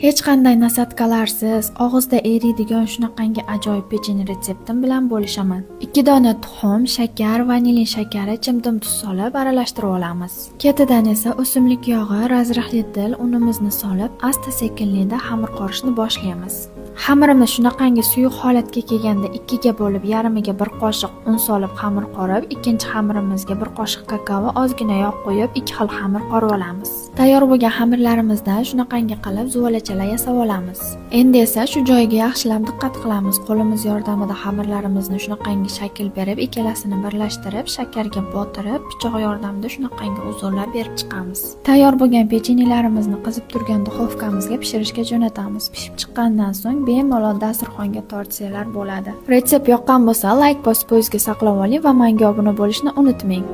Hech qanday nasatkalarsiz, og'izda eriydigan shunaqangi ajoyib pechene retseptim bilan bo'lishaman. 2 dona tuxum, shakar, vanilin shakari, chimdim tuz solib aralashtirib olamiz. Ketidan esa o'simlik yog'i, razrihli dil unimizni solib, asta-sekinlikda xamir qorishni boshlaymiz. Xamirimiz shunaqangi suyuq holatga kelganda 2 ga bo'lib, yarmiga 1 qoshiq un solib xamir qorib, ikkinchi xamirimizga 1 qoshiq kakao va ozgina yog' qo'yib, 2 xil xamir qorib olamiz. Tayyor bo'lgan xamirlarimizdan shunaqangi qilib zuvalachalar yasab olamiz. Endi esa shu joyiga yaxshilab diqqat qilamiz. Qo'limiz yordamida xamirlarimizni shunaqangi shakl berib, ikkalasini birlashtirib, shakarga botirib, pichoq yordamida shunaqangi uzunlar berib chiqamiz. Tayyor bo'lgan pechenelarimizni qizib turgan duxovkamizga pishirishga jo'natamiz. Pishib chiqqandan so'ng bemalol dasturxonga tortsalar bo'ladi. Retsept yoqqan bo'lsa, like bosib o'zingizga saqlab oling va menga obuna bo'lishni unutmang.